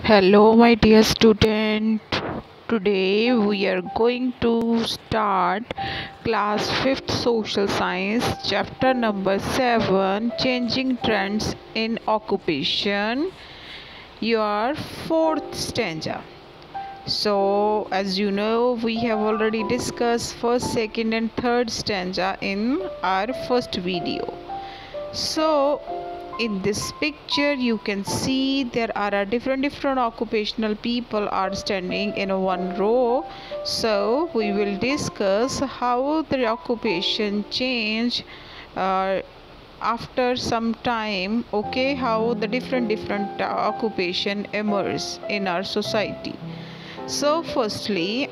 Hello, my dear student. Today we are going to start class 5th social science chapter number 7 changing trends in occupation, your fourth stanza. So as you know, we have already discussed first, second and third stanza in our first video. So in this picture you can see there are a different occupational people are standing in a one row. So we will discuss how the occupation change after some time. Okay, how the different occupation emerge in our society. So firstly,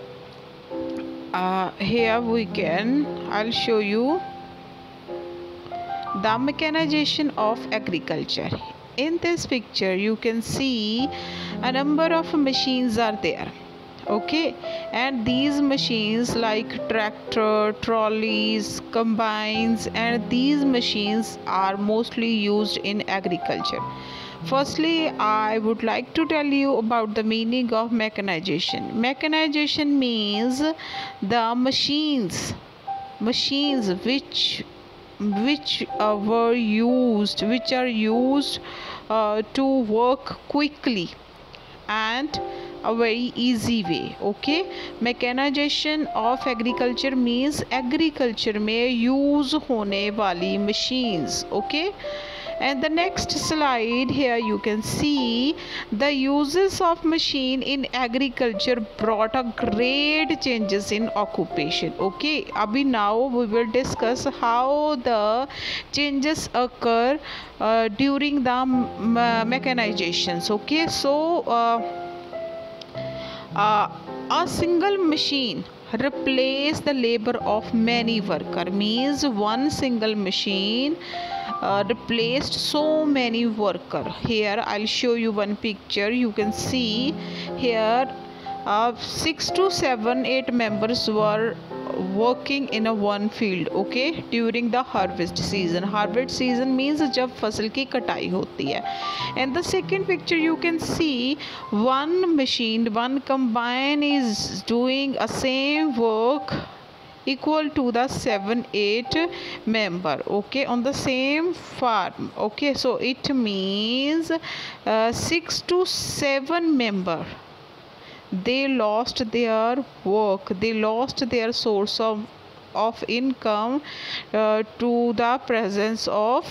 here I'll show you the mechanization of agriculture. In this picture you can see a number of machines are there. Okay, and these machines like tractor, trolleys, combines, and these machines are mostly used in agriculture. Firstly, I would like to tell you about the meaning of mechanization. Mechanization means the machines which are used to work quickly and a very easy way. Okay, mechanization of agriculture means agriculture में use होने वाली machines. Okay, and the next slide, here you can see the uses of machine in agriculture brought a great changes in occupation. Okay, abhi now we will discuss how the changes occur during the mechanizations. Okay, so a single machine replace the labor of many worker, means one single machine replaced so many worker. Here I'll show you one picture. You can see here 6 to 7 8 members were working in a one field. Okay, during the harvest season. Harvest season means जब फसल की कटाई होती है. And the second picture you can see one machine, one combine is doing a same work equal to the 7-8 member. Okay, on the same farm. Okay, so it means 6 to 7 member, they lost their work, they lost their source of income to the presence of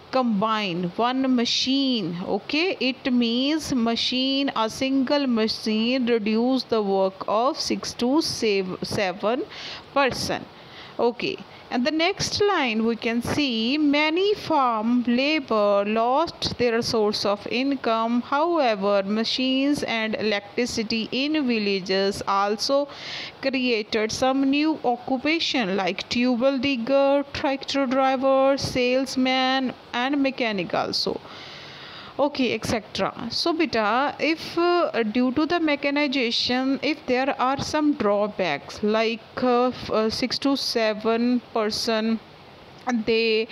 combine one machine. Okay, it means machine, a single machine reduce the work of 6 to 7 person. Okay, and the next line we can see many farm labor lost their source of income. However, machines and electricity in villages also created some new occupation like tubal digger, tractor driver, salesman and mechanic also. Okay, etc. So beta, if due to the mechanization, if there are some drawbacks like 6 to 7 person they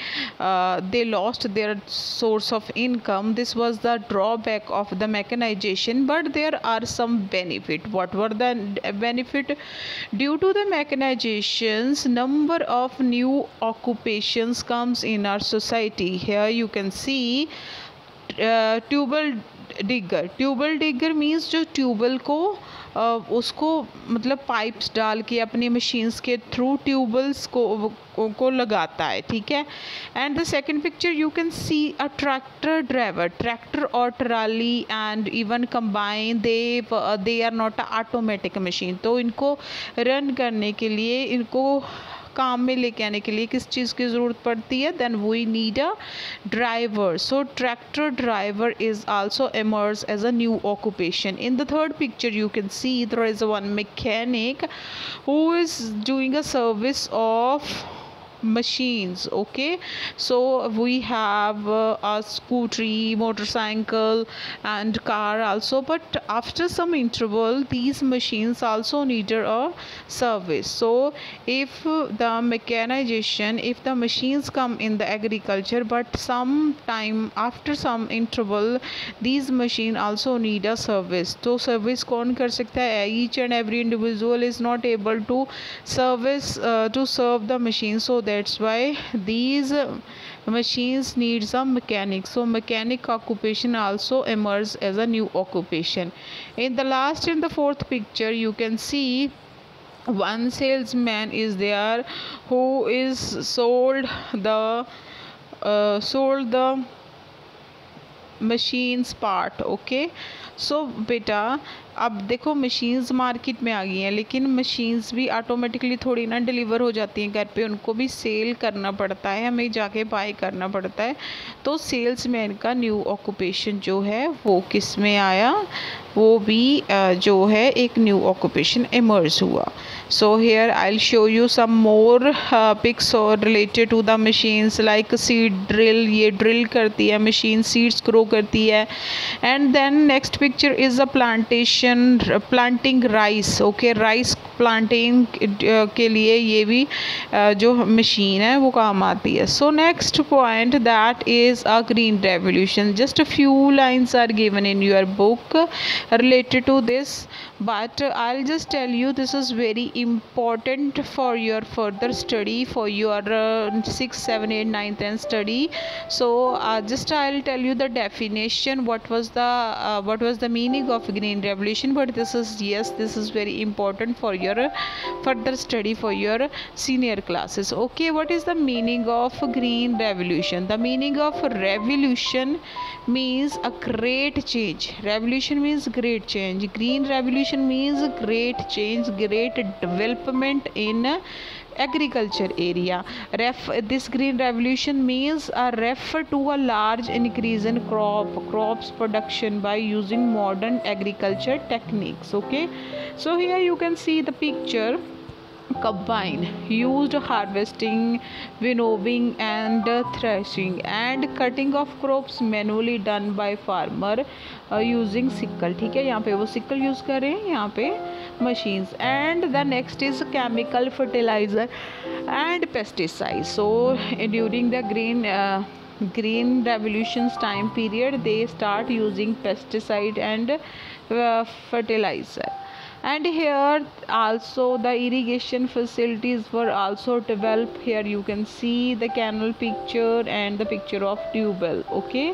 lost their source of income, this was the drawback of the mechanization. But there are some benefit. What were the benefit? Due to the mechanizations, number of new occupations comes in our society. Here you can see tubewell digger means जो tubewell को उसको मतलब pipes डाल के अपनी machines के through tubules को लगाता है. ठीक है. And the second picture you can see a tractor driver, tractor और trolley and even combine, they are not a automatic machine. तो इनको रन करने के लिए, इनको काम में लेके आने के लिए किस चीज़ की ज़रूरत पड़ती है? Then we need a driver. So tractor driver is also emerges as a new occupation. In the third picture you can see there is one mechanic who is doing a service of machines. Okay, so we have a scooter, motorcycle and car also, but after some interval these machines also needed a service. So if the mechanization, if the machines come in the agriculture, but some time after some interval these machine also need a service. तो service कौन कर सकता है? Each and every individual is not able to service to serve the machine, so that's why these machines needs a mechanic. So mechanic occupation also emerges as a new occupation. In the last and the fourth picture you can see one salesman is there who is sold the machines part. Okay, so बेटा अब देखो machines market में आ गई हैं, लेकिन machines भी automatically थोड़ी ना डिलीवर हो जाती हैं घर पे, उनको भी सेल करना पड़ता है, हमें जाके बाय करना पड़ता है. तो सेल्समैन का न्यू ऑक्यूपेशन जो है वो किस में आया? वो भी जो है एक न्यू ऑक्यूपेशन इमर्ज हुआ. So here I will show you some more pics related to the machines like seed drill. ये ड्रिल करती है मशीन, सीड्स ग्रो करती है. And then next picture is a planting rice. Okay, rice planting के लिए ये भी जो मशीन है वो काम आती है. So next point that is a green revolution. Just a few lines are given in your book related to this, but I'll just tell you this is very important for your further study, for your 6th 7th 8th 9th 10th study. So just I'll tell you the definition, what was the meaning of green revolution, but this is very important for your further study for your senior classes. Okay, what is the meaning of green revolution? The meaning of revolution means a great change. Revolution means great change. Green revolution means great change, great development in agriculture area. This green revolution means a refer to a large increase in crops production by using modern agriculture techniques. Okay, so here you can see the picture. Combine used harvesting, winnowing and threshing and cutting of crops manually done by farmer using sickle. ठीक है, यहाँ पे वो sickle use कर रहे हैं, यहाँ पे machines. And the next is chemical fertilizer and pesticides. So during the green revolution's time period they start using pesticide and fertilizer. And here also the irrigation facilities were also developed. Here you can see the canal picture and the picture of tube well. Okay,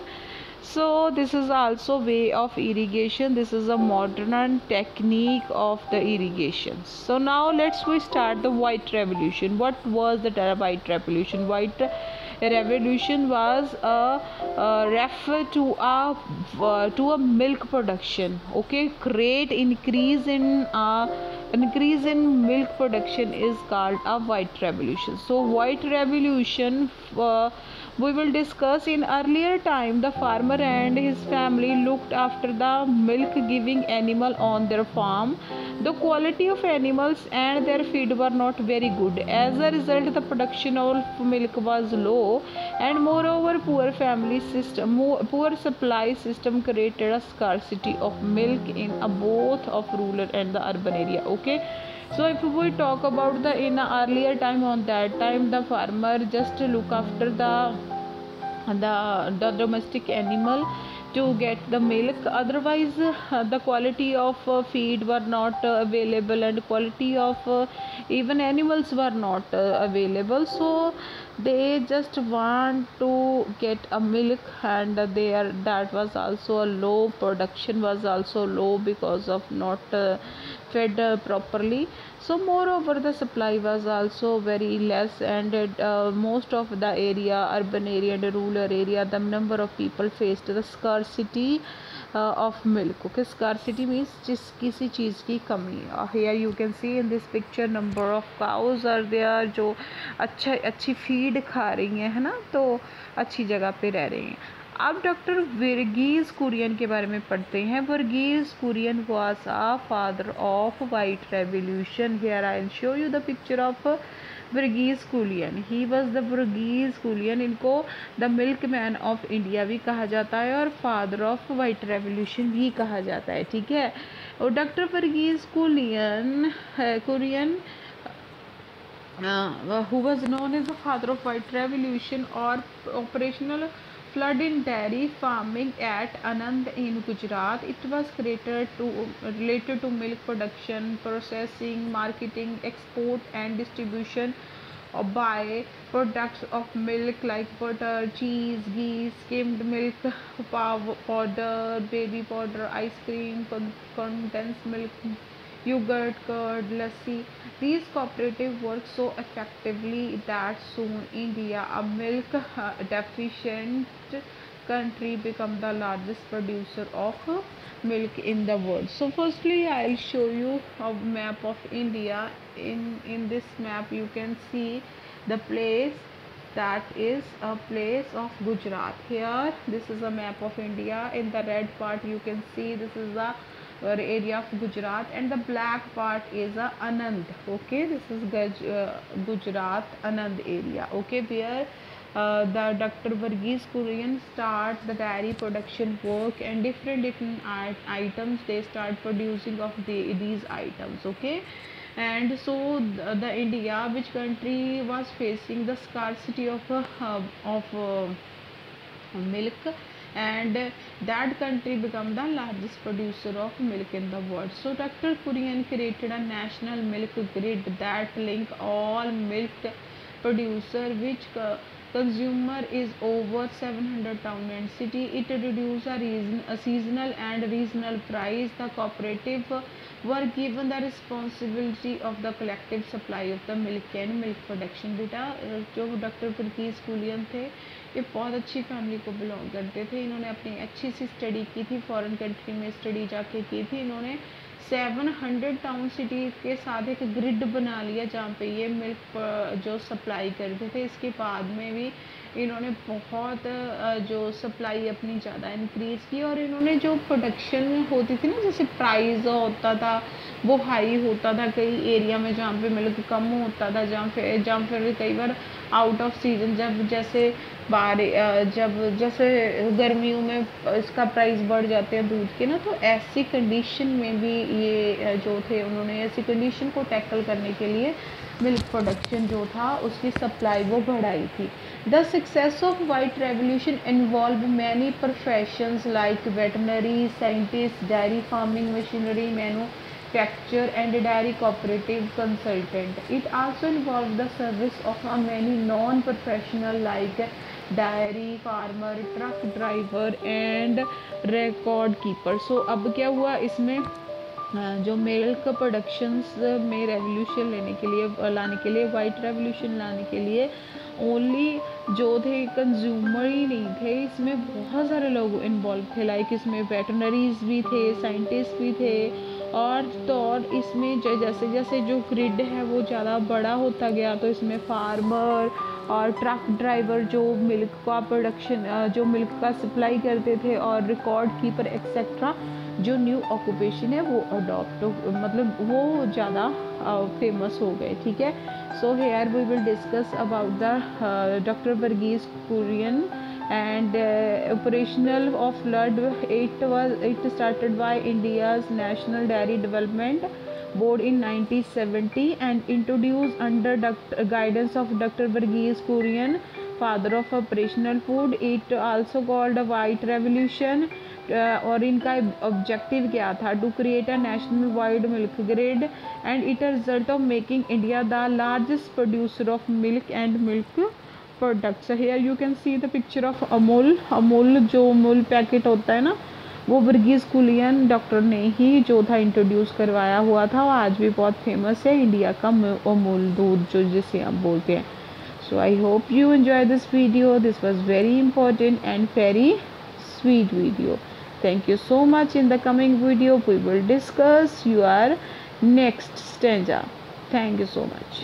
so this is also way of irrigation. This is a modern technique of the irrigation. So now we start the white revolution. What was the white revolution? White revolution was a refer to a milk production. Okay, great increase in milk production is called a white revolution. So white revolution we will discuss. In earlier time the farmer and his family looked after the milk giving animal on their farm. The quality of animals and their feed were not very good. As a result the production of milk was low, and moreover poor supply system created a scarcity of milk in both of rural and the urban area. Okay, so if we talk about the in a earlier time, on that time the farmer just look after the domestic animal to get the milk. Otherwise the quality of feed were not available, and quality of even animals were not available. So they just want to get a milk, and that was also a low, production was also low because of not fed properly. So moreover the supply was also very less, and most of the area, urban area and rural area, the number of people faced the scarcity of milk. Okay, scarcity means किसी चीज़ की कमी. Here you can see in this picture number of cows are there जो अच्छी feed खा रही हैं, है ना, तो अच्छी जगह पे रह रही हैं. अब डॉक्टर वर्गीज कुरियन के बारे में पढ़ते हैं. Verghese Kurien was a father of white revolution. Here I will show you the picture of Verghese Kurien, he was the Verghese Kurien, इनको the milkman of India भी कहा जाता है और फादर ऑफ वाइट रेवोल्यूशन भी कहा जाता है, ठीक है। और doctor Varghese Kulian Kurian who was known as the father of white revolution or operational flood in dairy farming at Anand in Gujarat. It was related to milk production, processing, marketing, export and distribution by products of milk like butter, cheese, ghee, skimmed milk powder, baby powder, ice cream, condensed milk, yogurt, curd, lassi. These cooperatives work so effectively that soon India, a milk deficient country, become the largest producer of milk in the world. So firstly I'll show you a map of India. In this map you can see the place, that is a place of Gujarat. Here this is a map of India. In the red part you can see this is the area of Gujarat, and the black part is Anand. Okay, this is Gujarat Anand area. Okay, where the Dr. Varghese Kurian starts the dairy production work, and different items they start producing of these items. Okay, and so the India, which country was facing the scarcity of milk, and that country become the largest producer of milk in the world. So Dr. Kurian created a national milk grid that link all milk producer which consumer is over 700 town and city. It reduce a seasonal and regional price. The cooperative were given the responsibility of the collective supply of the milk and milk production. बेटा जो doctor Varghese कुलियन थे ये बहुत अच्छी family को belong करते थे। इन्होंने अपनी अच्छी सी स्टडी की थी, फॉरेन कंट्री में स्टडी जाके की थी। इन्होंने 700 टाउन सिटी के साथ एक ग्रिड बना लिया जहाँ पे ये मिल्क जो सप्लाई करते थे। इसके बाद में भी इन्होंने बहुत जो सप्लाई अपनी ज़्यादा इंक्रीज़ की, और इन्होंने जो प्रोडक्शन होती थी ना, जैसे प्राइस होता था वो हाई होता था कई एरिया में जहाँ पे मिल्क कम होता था, जहाँ फिर कई बार आउट ऑफ सीजन जब जैसे गर्मियों में इसका प्राइस बढ़ जाते हैं दूध के ना, तो ऐसी कंडीशन में भी ये जो थे उन्होंने ऐसी कंडीशन को टैकल करने के लिए मिल्क प्रोडक्शन जो था उसकी सप्लाई वो बढ़ाई थी। The success of white revolution involve many professions like veterinary scientist, diary farming machinery manufacture and dairy cooperative consultant. It also involved the service of many non-professional like dairy farmer, truck driver and record keeper. So अब क्या हुआ इसमें जो milk productions में revolution लाने के लिए white revolution लाने के लिए ओनली जो थे कंज्यूमर ही नहीं थे, इसमें बहुत सारे लोग इन्वॉल्व थे। लाइक इसमें वेटनरीज भी थे, साइंटिस्ट भी थे, और इसमें जैसे जैसे जो ग्रिड है वो ज़्यादा बड़ा होता गया तो इसमें फार्मर और ट्रक ड्राइवर जो मिल्क का प्रोडक्शन जो मिल्क का सप्लाई करते थे, और रिकॉर्ड कीपर एक्सेट्रा जो न्यू ऑक्यूपेशन है वो अडॉप्ट मतलब वो ज़्यादा फेमस हो गए। ठीक है, so here we will discuss about the doctor Varghese Kurian and operational of flood. It started by India's National Dairy Development Board in 1970 and introduced under guidance of Dr. Varghese Kurian, father of operational food. It also called a white revolution. और इनका objective क्या था? To create a national wide milk grid and it result of making India the largest producer of milk and milk products. Here you can see the picture of Amul जो Amul packet होता है ना, वो Verghese कुलियन doctor ने ही जो था इंट्रोड्यूस करवाया हुआ था, वो आज भी बहुत फेमस है इंडिया का अमूल दूध जो जिसे हम बोलते हैं। So I hope you enjoy this video. This was very important and very sweet video. Thank you so much. In the coming video we will discuss your next stanza. Thank you so much.